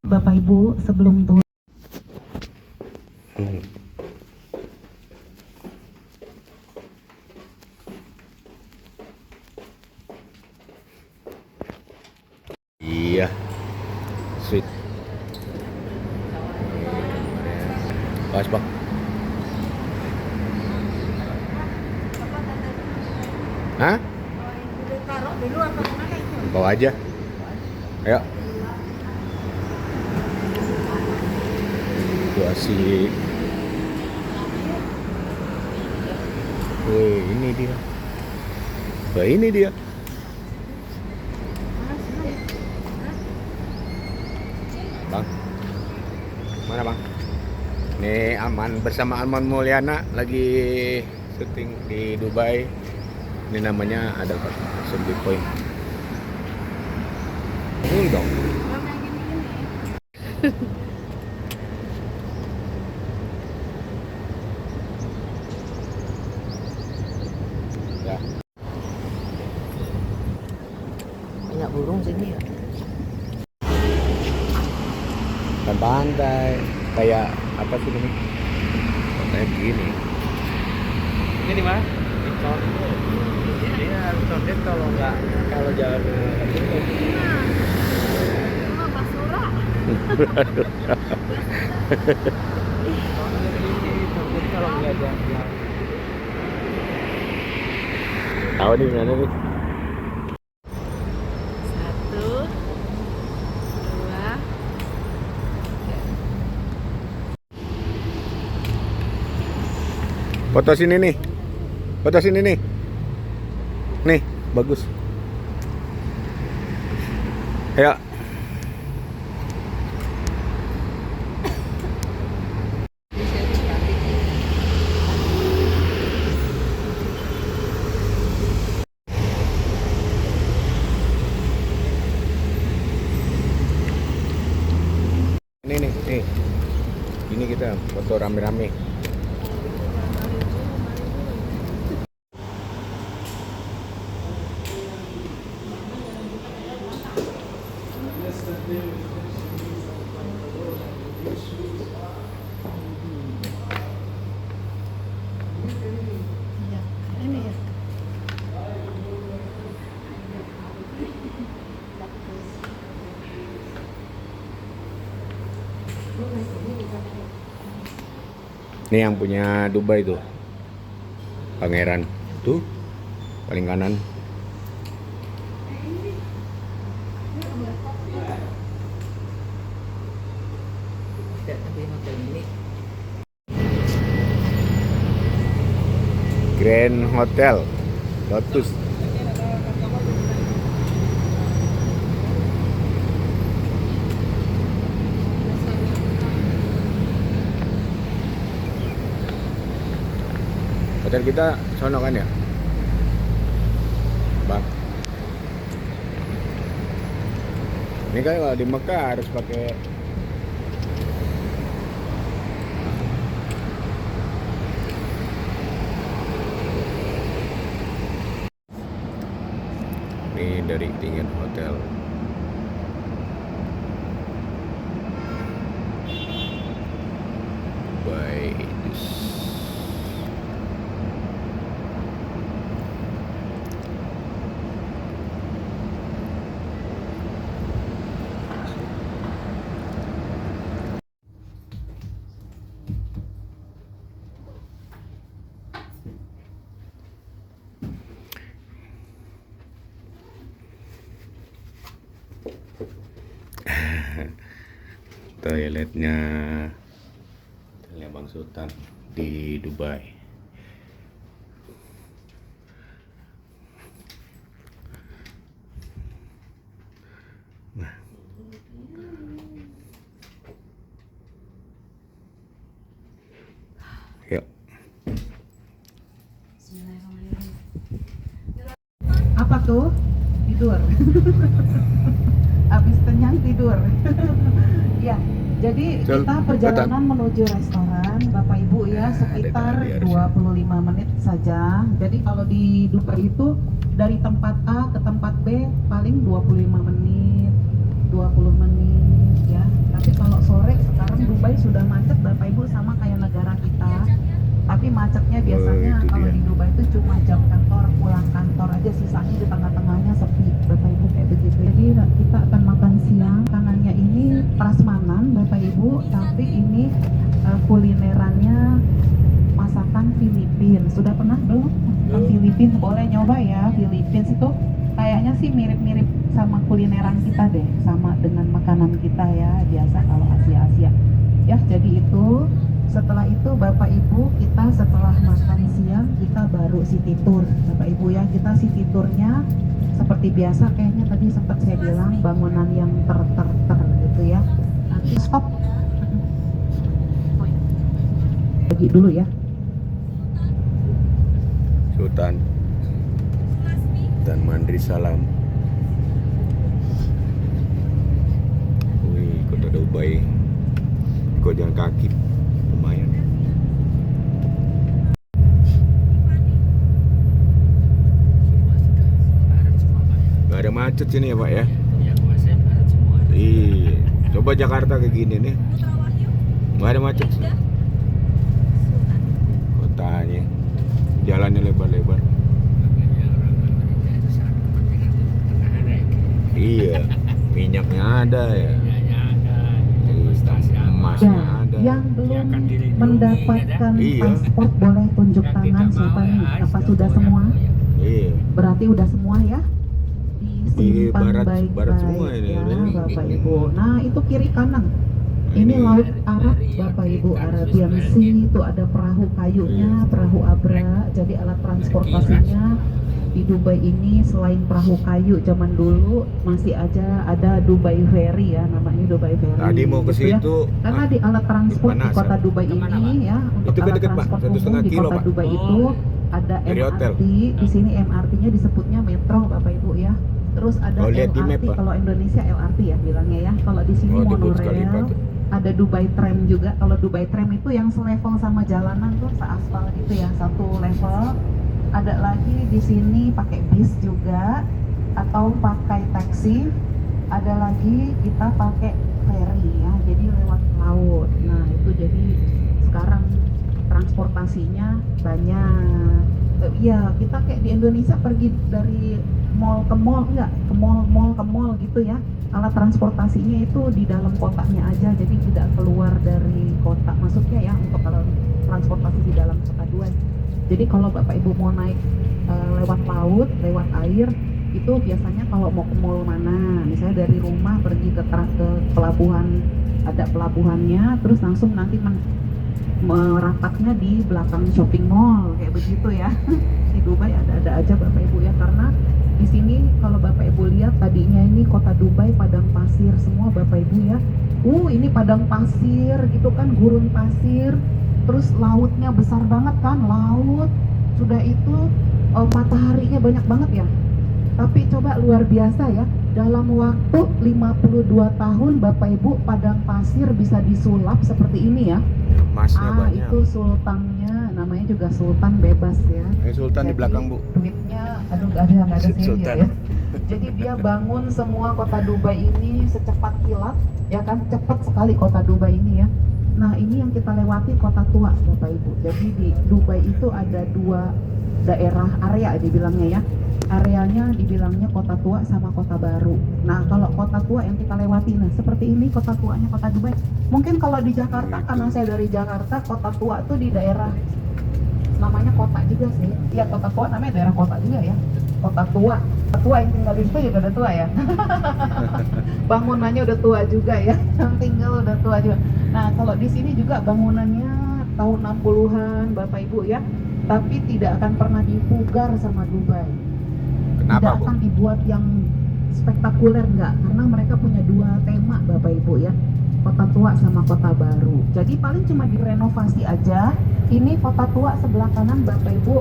Bapak Ibu sebelum turun. Iya, sweet. Pas bang. Hah? Bawa aja. Ayo. Itu asik. Wih, ini dia. Wah, ini dia. Bang. Mana bang? Ini Aman bersama Arman Mulyana lagi syuting di Dubai. Ini namanya ada Assembly Point. Ini dong. Ya. Banyak burung sini ya. Pantai kayak apa sih ini? Kayak gini. Ini di mana? Di Condet. Iya, Condet kalau jalan tertutup. Mama Basura. Condet kalau nggak jalan. Tahu nih mana nih? 1, 2. Foto sini nih. Foto sini nih. Nih, bagus. Ayo. Nih. Ini kita foto rame-rame. Ini ya. Ini yang punya Dubai tuh. Pangeran. Tuh. Paling kanan. Grand Hotel Lotus. Hotel kita sono kan ya, Bang? Ini kan kalau di Mekah harus pakai ini dari ketinggian hotel. Baik. Toiletnya Bang Sultan di Dubai. Nah, yuk. Apa tuh? Tidur. Habis kenyang tidur. Ya, jadi kita perjalanan menuju restoran Bapak Ibu ya sekitar 25 menit saja. Jadi kalau di Dubai itu dari tempat A ke tempat B paling 25 menit, 20 menit ya. sekarang Dubai sudah macet Bapak Ibu sama kayak negara kita. Tapi macetnya biasanya itu kalau dia. di Dubai itu cuma jam kantor, pulang kantor aja, sisanya di tengah-tengahnya sepi Bapak Ibu kayak begitu. Jadi kita akan makan siang, kanannya ini prasmanan Bapak Ibu, tapi ini kulinerannya masakan Filipina. Sudah pernah belum? Makan Filipina boleh nyoba ya. Filipina itu kayaknya sih mirip-mirip sama kulineran kita deh, sama dengan makanan kita ya, biasa kalau Asia-Asia. Ya, jadi itu setelah itu Bapak Ibu kita setelah makan siang kita baru city tour Bapak Ibu ya. Kita city tournya seperti biasa, kayaknya tadi sempat saya bilang bangunan yang ter gitu ya. Nanti stop bagi dulu ya. Sultan dan Mandri Salam. Wih, kota Dubai. Kau jalan kaki lumayan. Gak ada macet sini ya Pak ya? Ya, kuasain barat semua. Iya. Coba Jakarta kayak gini nih. Gak ada macet sih. Kotanya. Jalannya lebar-lebar. Makanya orang-orang itu sangat kepentingan tengah ada ya. Iya. Minyaknya ada ya. Minyaknya ada, investasi Emasnya Ya, ada. yang belum Ya kan dilindungi, mendapatkan Iya. paspor boleh tunjuk Yang tangan tidak siapa mau, nih? ya, Apa sudah sudah mau, semua? ya. Iya. Berarti udah semua ya? Disimpan barat baik-baik semua ini, ya ini. Bapak Ibu. Nah itu kiri kanan. Ini Ini Laut Arab dari yang Bapak Ibu, di Arabian Garis Sea. Merah. Itu ada perahu kayunya, perahu abra. Jadi alat transportasinya di Dubai ini selain perahu kayu zaman dulu masih aja ada Dubai Ferry ya, namanya Dubai Ferry. Tadi mau ke gitu ya. situ. Karena di alat transport di Panas, kota ya? Dubai Kemana, ini Pak? ya, untuk Itu kan alat deket, Pak. transport 1,5 umum di kilo, kota Pak. Dubai Oh. itu ada Dari hotel. MRT. Di sini MRT-nya disebutnya metro Bapak Ibu ya. Terus ada Oh, lihat di LRT, map, Pak. kalau Indonesia LRT ya bilangnya ya. Kalau di sini Oh, di Burj Khalifa monorail, tuh. ada Dubai Tram juga. Kalau Dubai Tram itu yang selevel sama jalanan tuh, seaspal gitu ya, satu level. Ada lagi di sini pakai bis juga atau pakai taksi. Ada lagi kita pakai ferry ya, jadi lewat laut. Nah itu jadi sekarang transportasinya banyak. Iya, kita kayak di Indonesia pergi dari mall ke mall, enggak ke mall ke mall gitu ya. Alat transportasinya itu di dalam kotanya aja, jadi tidak keluar dari kota. Maksudnya ya, untuk kalau transportasi di dalam kota Dubai. Jadi kalau Bapak Ibu mau naik lewat laut, lewat air, itu biasanya kalau mau ke mall mana, misalnya dari rumah pergi ke pelabuhan, ada pelabuhannya, terus langsung nanti merapatnya di belakang shopping mall kayak begitu ya. Di Dubai ada aja Bapak Ibu ya, karena di sini kalau Bapak Ibu lihat tadinya ini kota Dubai padang pasir semua Bapak Ibu ya. Ini padang pasir gitu kan, gurun pasir, terus lautnya besar banget kan, laut. Sudah itu mataharinya banyak banget ya. Tapi coba luar biasa ya, dalam waktu 52 tahun Bapak Ibu padang pasir bisa disulap seperti ini ya. Emasnya banyak. Itu sultannya, namanya juga sultan bebas ya. Sultan di Jadi, belakang, Bu. Duitnya, aduh nggak ada sih Sultan. ya. Jadi dia bangun semua kota Dubai ini secepat kilat, ya kan, cepat sekali kota Dubai ini ya. Nah ini yang kita lewati kota tua Bapak Ibu. Jadi di Dubai itu ada dua daerah area dibilangnya ya. Areanya dibilangnya kota tua sama kota baru. Nah kalau kota tua yang kita lewati, nah seperti ini kota tuanya kota Dubai. Mungkin kalau di Jakarta, karena saya dari Jakarta, kota tua tuh di daerah namanya kota juga sih. Iya kota tua namanya daerah kota juga ya. Kota tua. Kota tua yang tinggal di situ juga udah tua ya. Bangunannya udah tua juga ya. Yang tinggal udah tua juga. Nah kalau di sini juga bangunannya tahun 60-an Bapak Ibu ya. Tapi tidak akan pernah dipugar sama Dubai. Kenapa, Tidak Bu? akan dibuat yang spektakuler enggak, karena mereka punya dua tema Bapak Ibu ya, kota tua sama kota baru. Jadi paling cuma direnovasi aja. Ini kota tua sebelah kanan Bapak Ibu,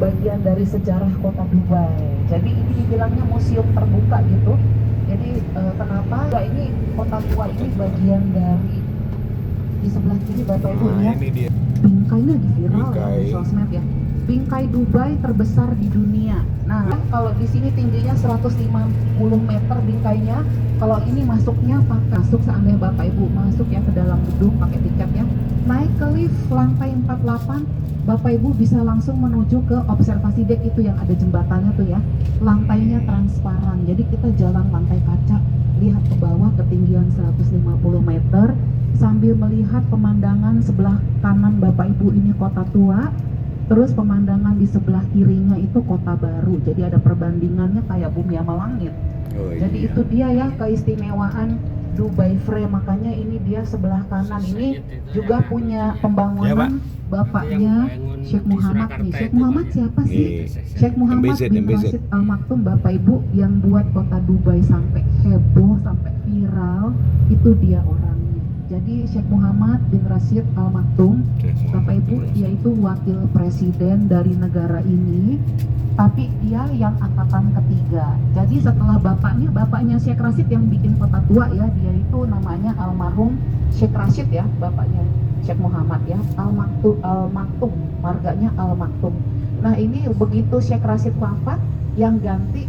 bagian dari sejarah kota Dubai. Jadi ini dibilangnya museum terbuka gitu. Jadi kenapa? Ini kota tua ini bagian dari di sebelah kiri Bapak Ibu Nah, ya. ini dia. Bingkai lagi viral ya Bingkai. di sosmed ya. Bingkai Dubai terbesar di dunia. Nah Kalau di sini tingginya 150 meter bingkainya. Kalau ini masuknya masuk seandainya Bapak Ibu masuk ya ke dalam gedung pakai tiket ya. Naik ke lift lantai 48, Bapak Ibu bisa langsung menuju ke observasi deck itu yang ada jembatannya tuh ya. Lantainya transparan. Jadi kita jalan lantai kaca, lihat ke bawah ketinggian 150 meter sambil melihat pemandangan sebelah kanan Bapak Ibu ini kota tua. Terus pemandangan di sebelah kirinya itu kota baru. Jadi ada perbandingannya kayak bumi sama langit. Oh, Jadi iya. itu dia ya keistimewaan Dubai Frame. Makanya ini dia sebelah kanan ini juga punya pembangunan bapaknya Sheikh Muhammad nih. Sheikh Muhammad siapa sih? Sheikh Muhammad MBZ, bin MBZ. Rashid Al Maktoum, Bapak Ibu, yang buat kota Dubai sampai heboh, sampai viral. Itu dia orangnya. Jadi Sheikh Muhammad bin Rashid Al Maktoum, Bapak Ibu, yaitu wakil presiden dari negara ini, tapi dia yang angkatan ketiga. Jadi setelah bapaknya Sheikh Rashid yang bikin kota tua ya, dia itu namanya almarhum Sheikh Rashid ya, bapaknya Sheikh Muhammad ya, Al Maktoum, marganya Al Maktoum. Nah ini begitu Sheikh Rashid wafat, yang ganti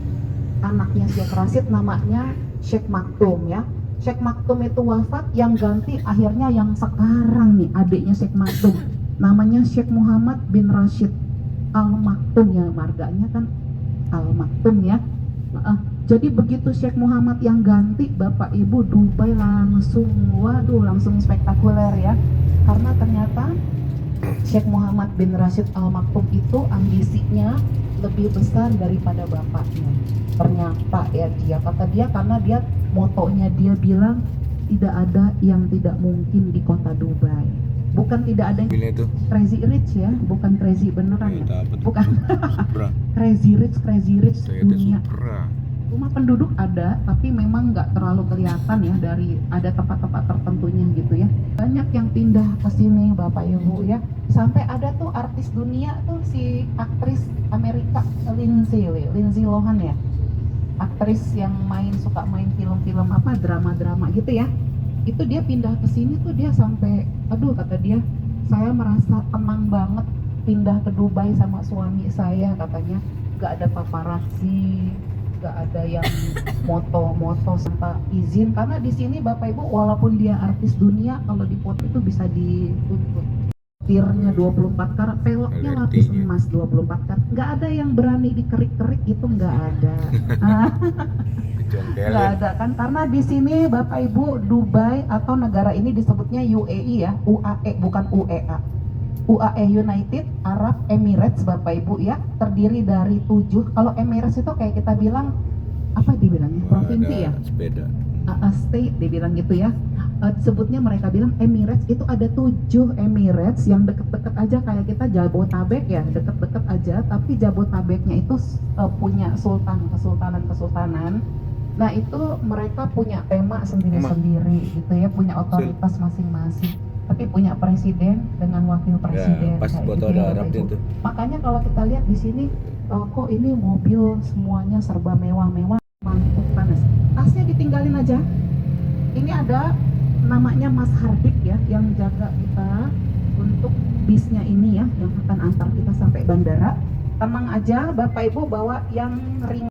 anaknya Sheikh Rashid namanya Sheikh Maktoum ya. Sheikh Maktoum itu wafat, yang ganti akhirnya yang sekarang nih adiknya Sheikh Maktoum, namanya Sheikh Muhammad bin Rashid Al Maktoum ya, marganya kan Al Maktoum ya. Jadi begitu Sheikh Muhammad yang ganti, Bapak Ibu, Dubai langsung langsung spektakuler ya, karena ternyata Sheikh Muhammad bin Rashid Al Maktoum itu ambisinya lebih besar daripada bapaknya. Ternyata ya kata dia karena dia motonya dia bilang tidak ada yang tidak mungkin di kota Dubai. Bukan tidak ada Mobilnya tuh. crazy rich ya, bukan crazy beneran ya. Toyota apa tuh? Bukan Supra. crazy rich Toyota dunia. Supra. Rumah penduduk ada, tapi memang nggak terlalu kelihatan ya, dari ada tempat-tempat tertentunya gitu ya. Banyak yang pindah ke sini Bapak Ibu ya. Sampai ada tuh artis dunia tuh si aktris Amerika Lindsay Lohan ya. Aktris yang suka main film-film apa drama-drama gitu ya. Itu dia pindah ke sini tuh dia sampai kata dia, saya merasa tenang banget pindah ke Dubai sama suami saya katanya. Gak ada paparazzi, gak ada yang moto tanpa izin, karena di sini Bapak Ibu walaupun dia artis dunia, kalau di foto itu bisa dituntut. Tirnya 24 karat, peloknya lapis emas 24 karat. Nggak ada yang berani dikerik-kerik, itu nggak ada. Nggak ada kan, karena di sini Bapak Ibu, Dubai atau negara ini disebutnya UAE ya, UAE bukan UEA. UAE United Arab Emirates Bapak Ibu ya, terdiri dari 7. Kalau Emirates itu kayak kita bilang apa dibilangnya, provinsi ya, sepeda. State dibilang gitu ya. Sebutnya mereka bilang Emirates, itu ada 7 Emirates yang deket-deket aja kayak kita Jabotabek ya, deket-deket aja, tapi Jabotabeknya itu punya kesultanan. Nah itu mereka punya tema sendiri-sendiri gitu ya, punya otoritas masing-masing, tapi punya presiden dengan wakil presiden. Ya, pas foto ada Arabnya tuh. Makanya kalau kita lihat di sini, kok ini mobil semuanya serba mewah-mewah, mantap panas. Tasnya ditinggalin aja. Ini ada namanya Mas Hardik ya, yang jaga kita untuk bisnya ini ya, yang akan antar kita sampai bandara. Tenang aja Bapak Ibu, bawa yang ring.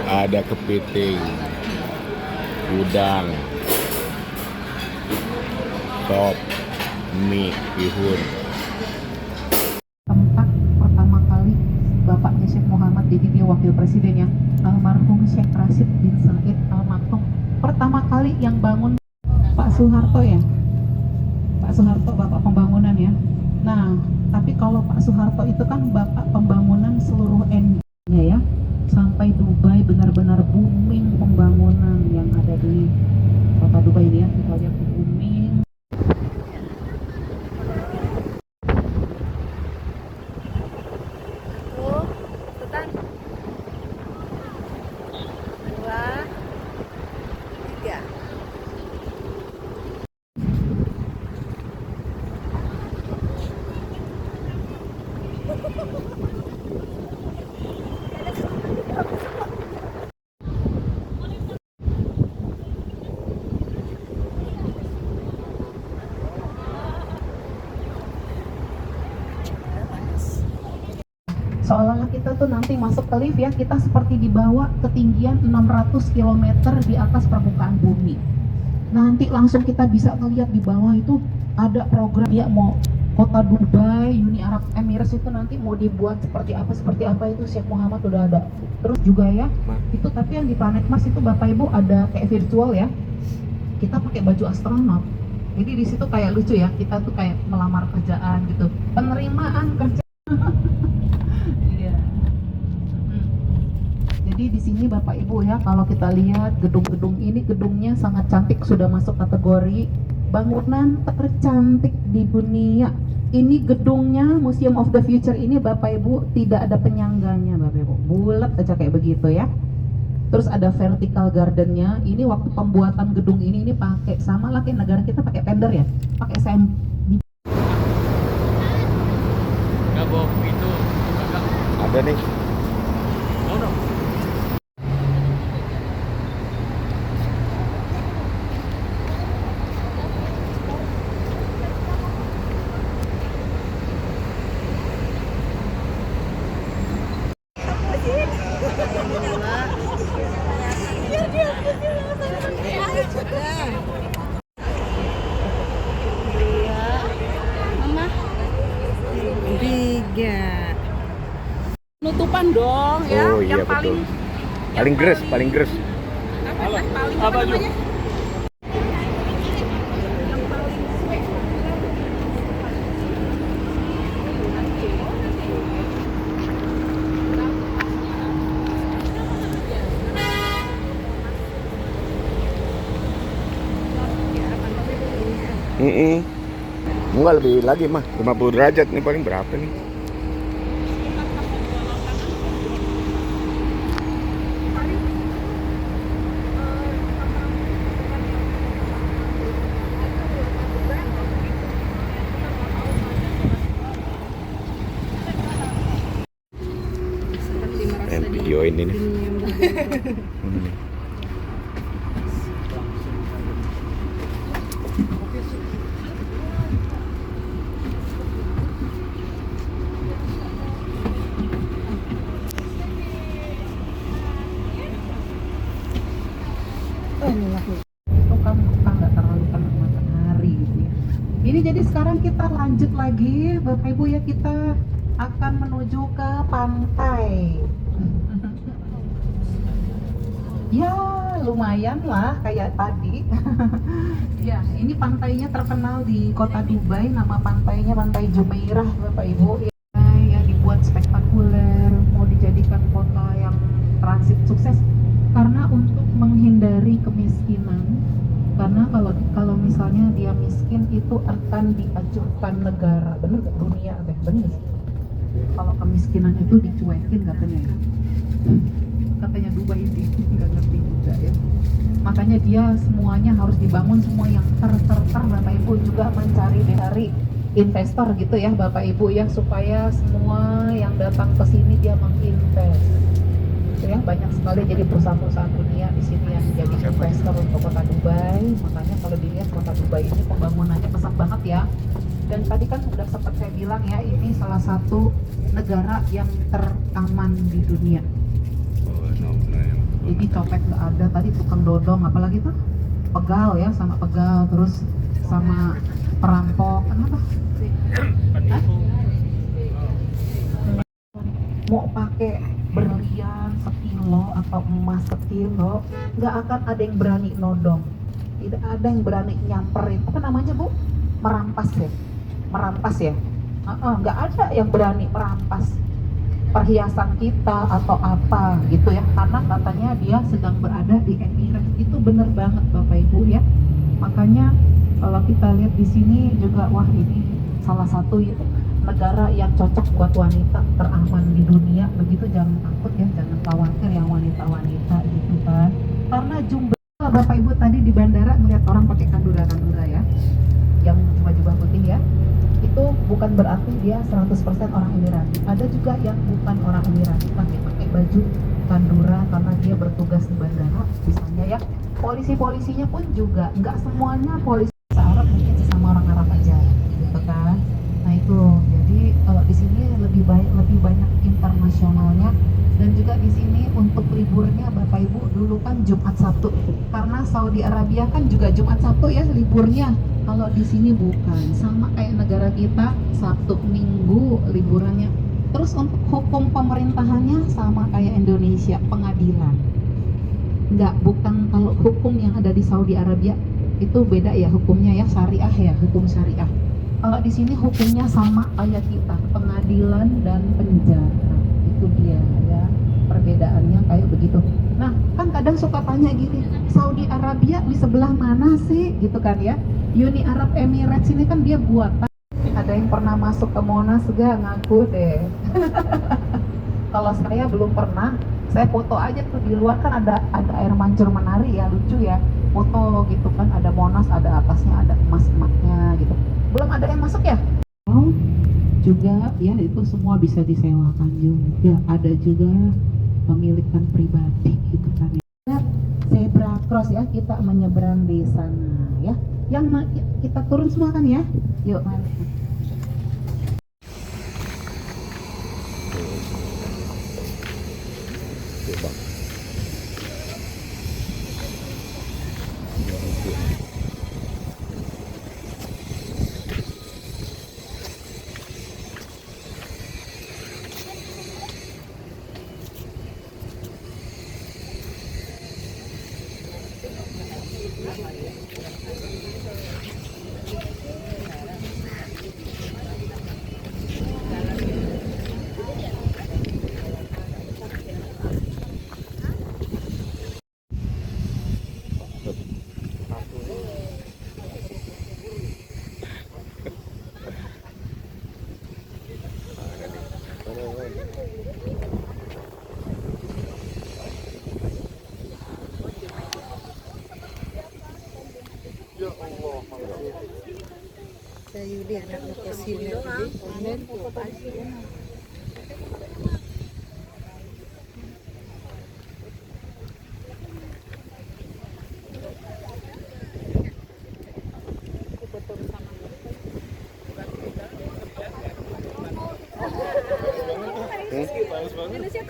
Ada kepiting, udang, sop, mie, bihun. Tempat pertama kali bapaknya Sheikh Muhammad, jadi dia wakil presiden ya, almarhum Sheikh Rashid bin Said Al Maktoum, pertama kali yang bangun Pak Soeharto ya, Pak Soeharto bapak pembangunan ya. Nah tapi kalau Pak Soeharto itu kan bapak pembangunan seluruh N-nya ya, sampai Dubai benar-benar booming pembangunan yang ada di kota Dubai ini ya. Kita lihat booming. Ikutan. 2, 3. Seolah-olah kita tuh nanti masuk ke lift ya, kita seperti dibawa ketinggian 600 km di atas permukaan bumi. Nanti langsung kita bisa ngeliat di bawah itu ada program ya, mau kota Dubai, Uni Arab Emirates itu nanti mau dibuat seperti apa itu Syekh Muhammad udah ada. Terus juga ya, itu tapi yang di planet Mars itu Bapak Ibu ada kayak virtual ya. Kita pakai baju astronot. Jadi di situ kayak lucu ya, kita tuh kayak melamar kerjaan gitu. Penerimaan kerja. Iya. Jadi di sini Bapak Ibu ya, kalau kita lihat gedung-gedung ini, gedungnya sangat cantik, sudah masuk kategori bangunan tercantik di dunia. Ini gedungnya Museum of the Future ini Bapak Ibu tidak ada penyangganya Bapak Ibu, bulat aja kayak begitu ya. Terus ada vertical gardennya. Ini waktu pembuatan gedung ini pakai sama lah kayak negara kita pakai tender ya, pakai Nggak bawa itu. Nggak. Ada nih. Mau dong. Mama. 3. penutupan dong ya, Oh iya yang paling betul. Paling gres, paling gres. Apa Ju? Enggak lebih lagi mah, 50 derajat nih paling berapa nih? Video ini nih. itu kan kita nggak terlalu kena matahari gitu ya. Ini jadi sekarang kita lanjut lagi Bapak Ibu ya, kita akan menuju ke pantai. Ya lumayan lah kayak tadi. Ya ini pantainya terkenal di kota Dubai, nama pantainya Pantai Jumeirah Bapak Ibu ya, dibuat spektakuler, mau dijadikan kota yang transit sukses karena untuk menghindari kemiskinan. Karena kalau misalnya dia miskin itu akan diajukan negara, bener gak? Dunia deh, bener sih. Kalau kemiskinan itu dicuekin katanya ya. Katanya Dubai ini nggak ngerti juga ya. Makanya dia semuanya harus dibangun, semua yang Bapak Ibu juga mencari investor gitu ya Bapak Ibu ya, supaya semua yang datang ke sini dia menginvest. Ya, banyak sekali jadi perusahaan-perusahaan dunia di sini yang jadi investor untuk kota Dubai. Makanya kalau dilihat kota Dubai ini pembangunannya pesat banget ya. Dan tadi kan udah sempat saya bilang ya, ini salah satu negara yang teraman di dunia. Jadi copet nggak ada, tadi tukang dodong apalagi tuh pegal ya, sama pegal, terus sama perampok, kenapa? Mau pakai berlian sekilo atau emas sekilo, nggak akan ada yang berani nodong, tidak ada yang berani nyamperin. Apa namanya Bu? Merampas ya, merampas ya. Nggak ada yang berani merampas perhiasan kita atau apa gitu ya, karena katanya dia sedang berada di Emirates. Itu bener banget Bapak Ibu ya. Makanya kalau kita lihat di sini juga, wah ini salah satu ya, negara yang cocok buat wanita, teraman di dunia. Begitu, jangan takut ya, jangan khawatir yang wanita-wanita gitu kan. Karena jumlah Bapak Ibu tadi di bandara melihat orang pakai kandura-kandura ya, yang jubah-jubah putih ya. Itu bukan berarti dia 100% orang Emirati. Ada juga yang bukan orang Emirati tapi pakai baju kandura karena dia bertugas di bandara misalnya ya. Polisi-polisinya pun juga nggak semuanya polisi Arab, mungkin sesama orang Arab aja gitu kan. Nah itu, jadi kalau di sini lebih banyak internal internasionalnya. Dan juga di sini untuk liburnya Bapak Ibu dulu kan Jumat Sabtu, karena Saudi Arabia kan juga Jumat Sabtu ya liburnya. Kalau di sini bukan, sama kayak negara kita Sabtu Minggu liburannya. Terus untuk hukum pemerintahannya sama kayak Indonesia, pengadilan. Enggak, bukan. Kalau hukum yang ada di Saudi Arabia itu beda ya hukumnya ya, syariah ya, hukum syariah. Kalau di sini hukumnya sama kayak kita, pengadilan dan penjara. Itu dia ya, perbedaannya kayak begitu. Nah, kan kadang suka tanya gini, Saudi Arabia di sebelah mana sih gitu kan ya. Uni Arab Emirates ini kan dia buatan. Ada yang pernah masuk ke Monas gak? Ngaku deh. Kalau saya belum pernah, saya foto aja tuh di luar kan ada air mancur menari ya, lucu ya. Foto gitu kan, ada Monas, ada atasnya ada emas-emasnya gitu. Belum ada yang masuk ya? Oh, juga ya itu semua bisa disewakan juga. Ada juga pemilikan pribadi gitu kan ya. Zebra cross ya, kita menyeberang di sana ya. Kita turun semua kan ya? Yuk mari. Oke, Bang. Saya Yudi anak lokasi online.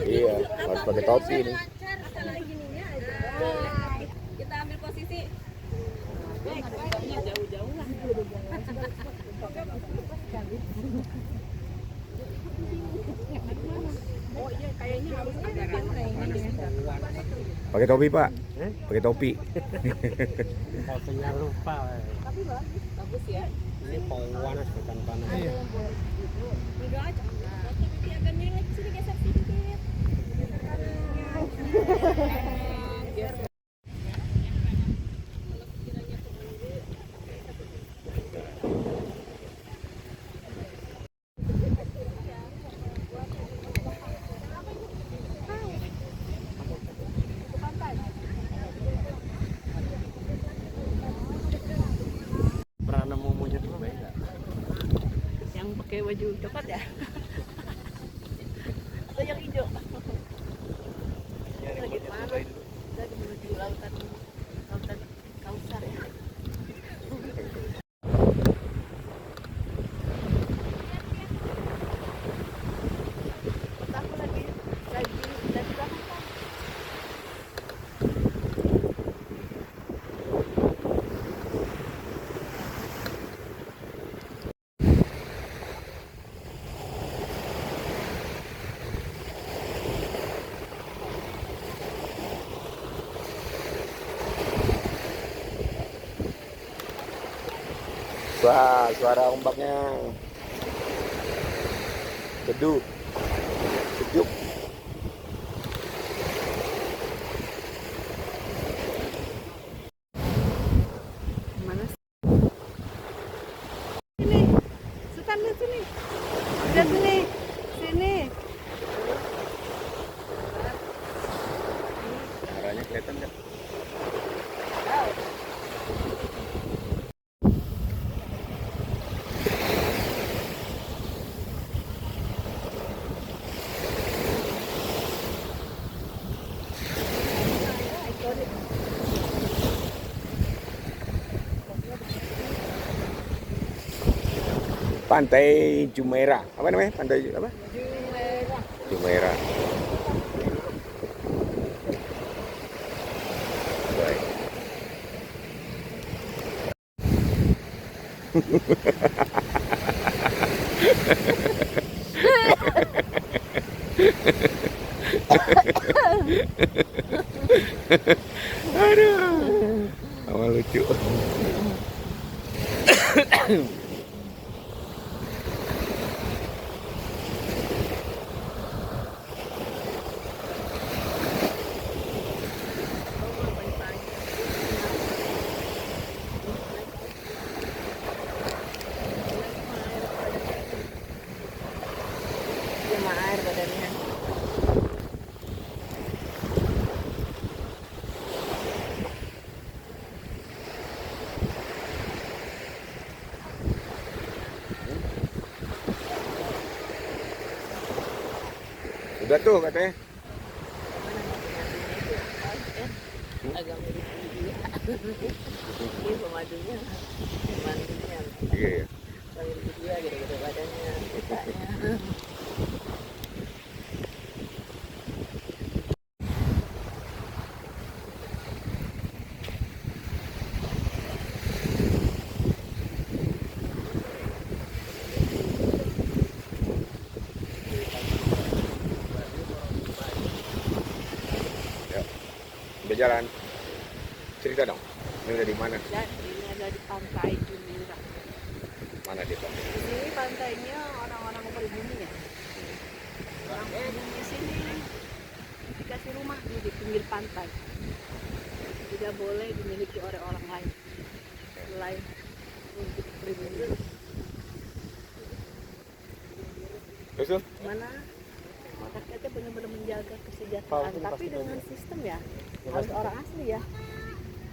Iya, harus pakai topi nih. Kita ambil posisi jauh-jauh lah. Oh iya, kayaknya harus ada rantai ini. Pakai topi, Pak. Pakai topi. Topinya lupa. Tapi bagus ya. Ini panas bukan panas. Enggak aja. Tapi agak miring sini, geser sedikit. Pernah nemu monyet lebih enggak? Yang pakai baju coklat ya? Atau yang hijau? Lagi di mana? Lagi menuju lautan Kausar ya. Aku lagi dari belakang. Wah, suara ombaknya. Teduh. Sejuk. Mana sih? Sini, Sultan lihat sini. Lihat sini, sini. Arahnya kelihatan nggak? Pantai Jumeirah. Apa namanya? Pantai apa? Jumeirah. Baik. Aduh, awal lucu. Cuma air badannya. Udah tuh katanya. Agak mirip dia. Ini pemadunya. Pemandunya. Iya ya. Mirip dia gede-gede badannya, kitanya. Udah jalan. Cerita dong. Ini udah di mana? Dan ini ada di pantai Jumeirah. Mana dia? Pak? Di sini pantainya orang-orang pribumi ya. Orang pribumi sini dikasih rumah di pinggir pantai. Tidak boleh dimiliki oleh orang lain selain untuk pribumi. Terus tuh? Mana rakyatnya benar-benar menjaga kesejahteraan, tapi dengan sistem ya harus orang asli ya.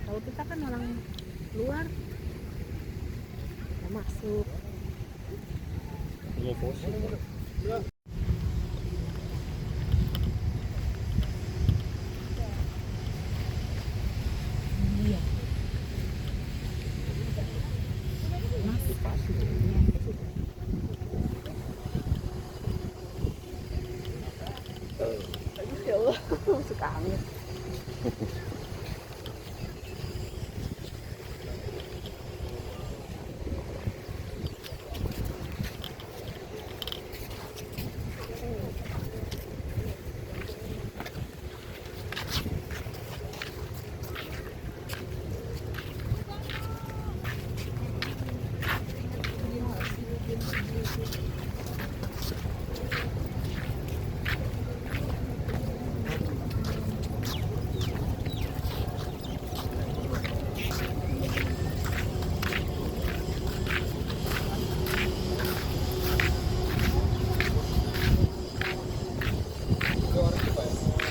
Kalau kita kan orang luar nggak masuk. Iya. Ya Allah, suka angin.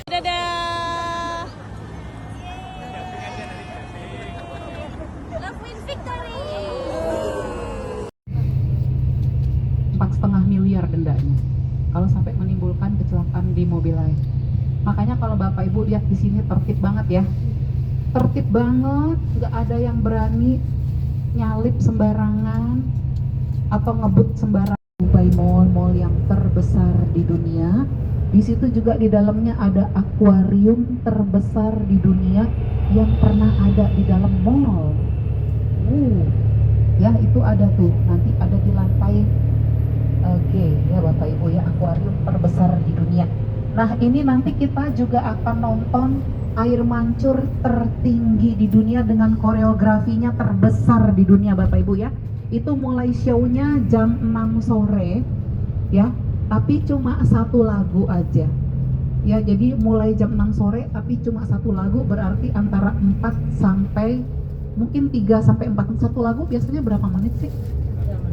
Dadah. Love win victory. 4,5 miliar dendanya kalau sampai menimbulkan kecelakaan di mobil lain. Makanya kalau Bapak Ibu lihat di sini tertib banget ya, tertib banget, nggak ada yang berani nyalip sembarangan atau ngebut sembarangan. Dubai Mall yang terbesar di dunia. Di situ juga di dalamnya ada akuarium terbesar di dunia yang pernah ada di dalam mall. Ya itu ada tuh, nanti ada di lantai G ya Bapak Ibu ya, akuarium terbesar di dunia. Nah ini nanti kita juga akan nonton air mancur tertinggi di dunia dengan koreografinya terbesar di dunia Bapak Ibu ya. Itu mulai show-nya jam 6 sore ya, tapi cuma satu lagu aja ya. Jadi mulai jam 6 sore tapi cuma satu lagu, berarti antara 4 sampai mungkin 3 sampai 4. Satu lagu biasanya berapa menit sih?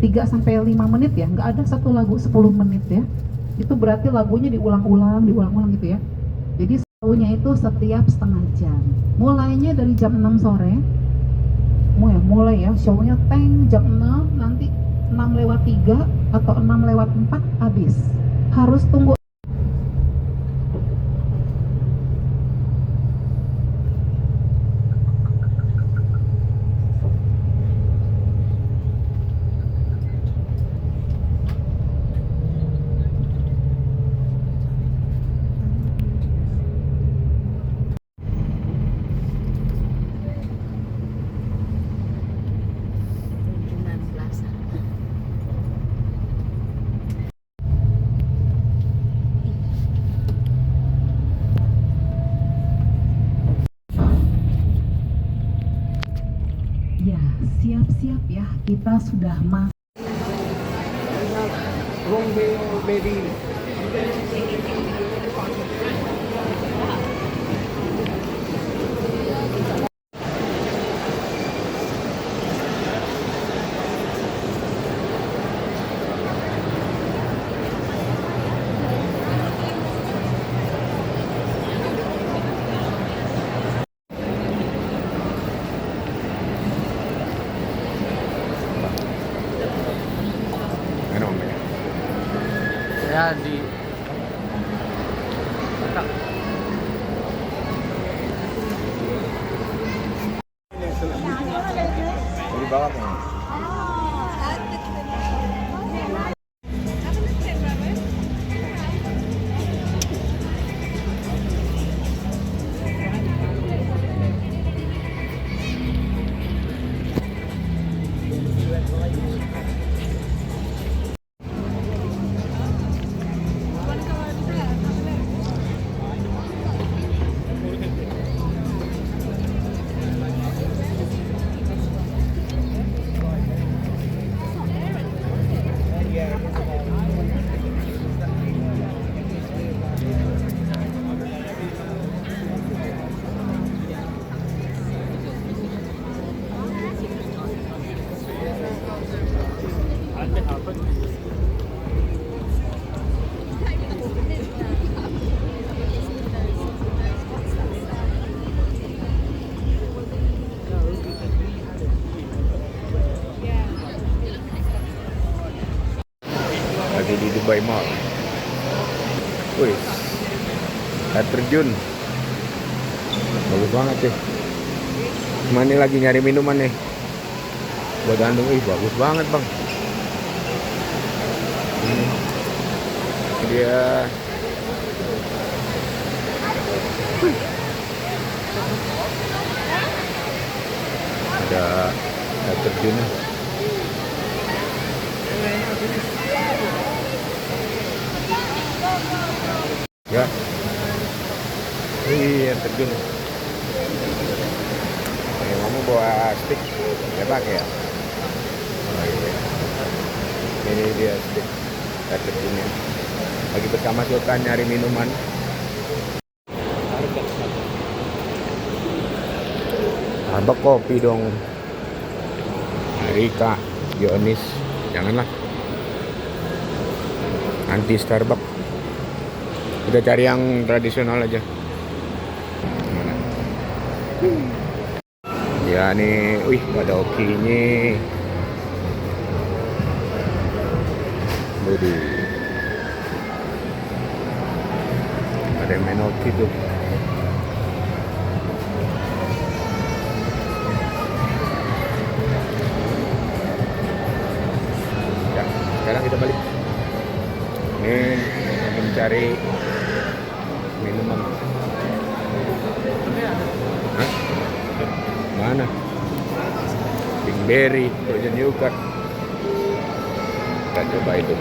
3 sampai 5 menit ya, nggak ada satu lagu 10 menit ya. Itu berarti lagunya diulang-ulang gitu ya. Jadi show-nya itu setiap setengah jam. Mulainya dari jam 6 sore. Mulai ya, show-nya jam 6, nanti 6:03 atau 6:04 habis. Harus tunggu. Ya, siap-siap ya. Kita sudah masuk. baby. Ano mamaya? Saya di Di bawah kan? Lagi di Dubai Mall. Wih, air terjun. Bagus banget sih. Cuma ini lagi nyari minuman nih. Buat Bandung, bagus banget bang. Ini dia. Ada air terjunnya. Ya, iya terjun. Kamu bawa stick, ya pakai ya. Oh iya, ini dia stick air terjunnya. Lagi bersama Sultan nyari minuman. Starbucks kopi dong. Rika, Yonis, janganlah. Anti Starbucks. Kita cari yang tradisional aja. Mana? Ya nih, wih ada okinya. Budi. Ada yang main oki tuh. Ya, sekarang kita balik. Ini mencari minuman. Hah? Mana? Pinkberry, frozen yogurt. Kita coba itu.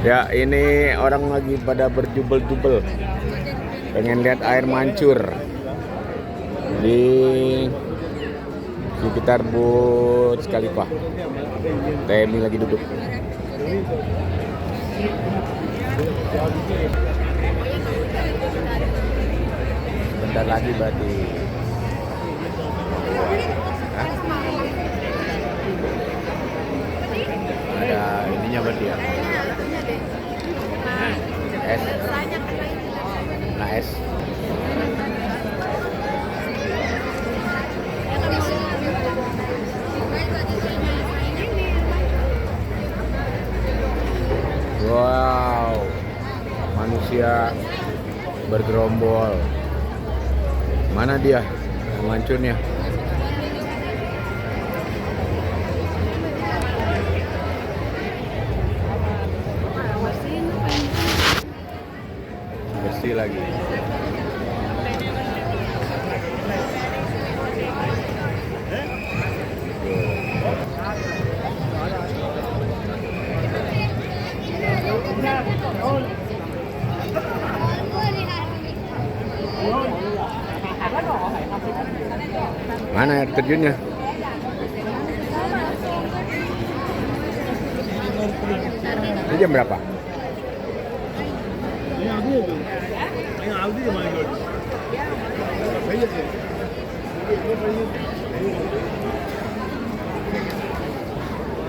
Ya ini orang lagi pada berjubel-jubel pengen lihat air mancur di sekitar Burj Khalifa. Temi lagi duduk. Bentar lagi berarti. Hah? Ada ininya berarti ya. Es. Nah es. Wow, manusia bergerombol. Mana dia yang mancurnya? Bersih lagi. Mana air terjunnya? Ini jam berapa?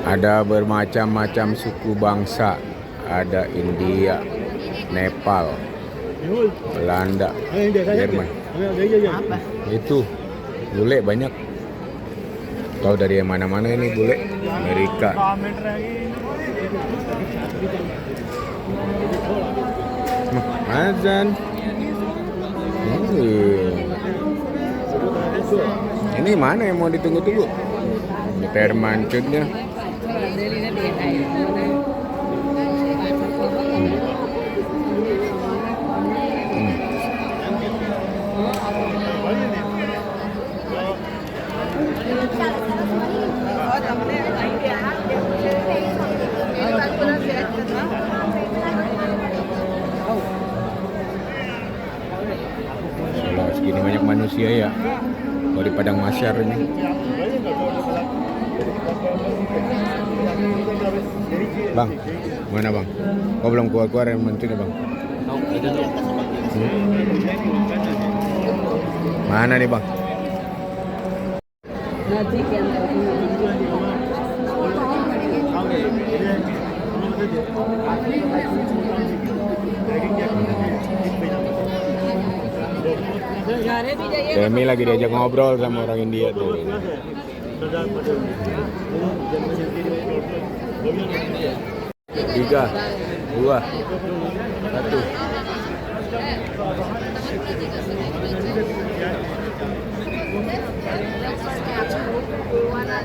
Ada bermacam-macam suku bangsa. Ada India, Nepal, Belanda, Jerman. Itu bule banyak. Tahu dari mana-mana ini bule? Amerika. Azan. Ini mana yang mau ditunggu-tunggu? Ini permancutnya. Kalau segini banyak manusia ya, kalau di padang masyar ini. Bang, mana bang? Kau belum keluar-keluar yang mancungnya bang? Mana nih bang? Demi lagi diajak ngobrol sama orang India tuh. 3, 2, 1.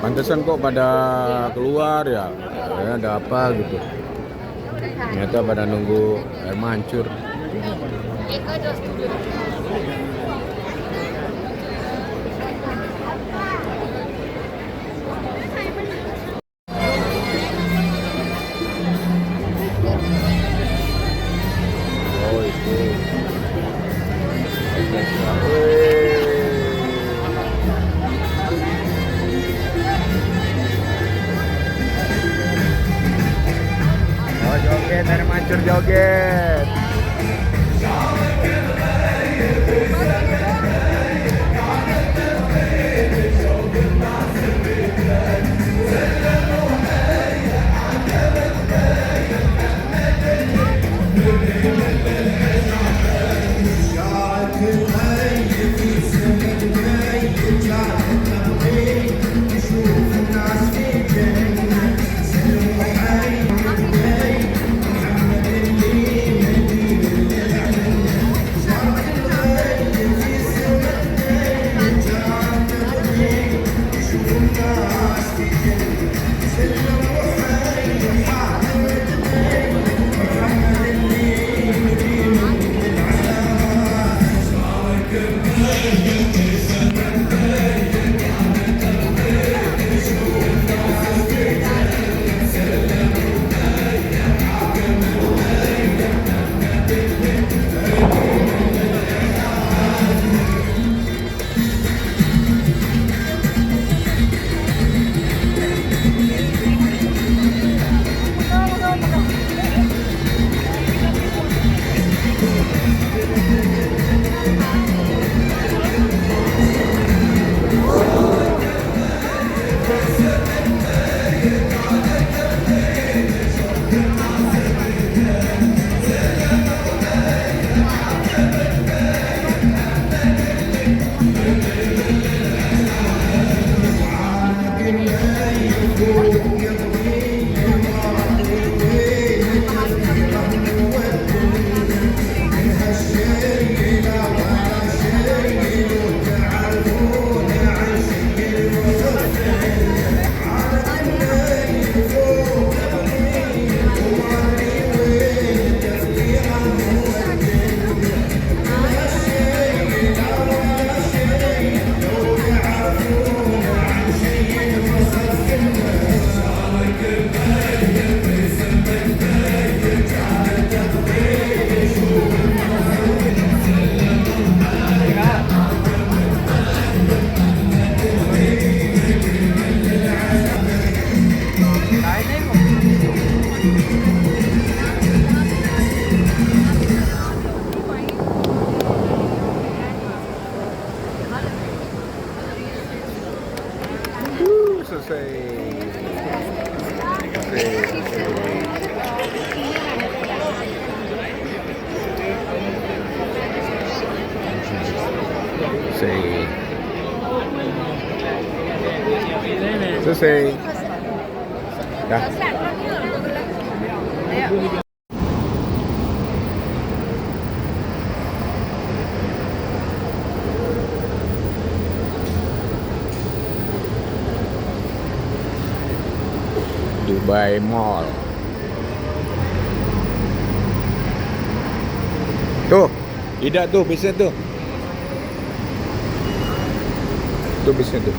Pantesan kok pada keluar ya? Ada apa gitu? Ternyata pada nunggu air mancur. Oh itu. Oh joget, air mancur joget. selesai. Selesai. Selesai. Dah. Dubai Mall. Tuh, tidak tuh, bisa tuh. Tuh bisa tuh.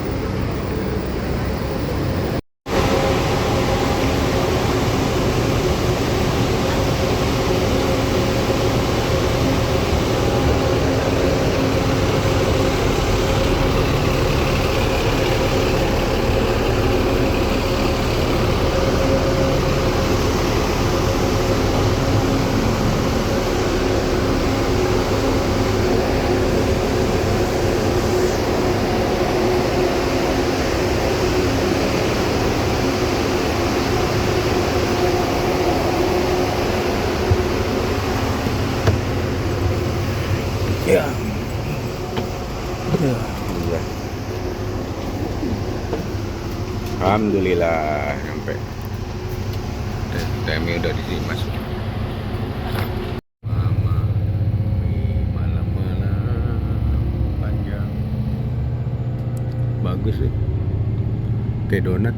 Ya. Alhamdulillah. Alhamdulillah sampai. Time udah di sini masuk. Malam-malam panjang. Bagus sih. Kayak donat.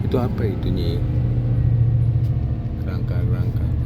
Itu apa itunya? Rangka-rangka.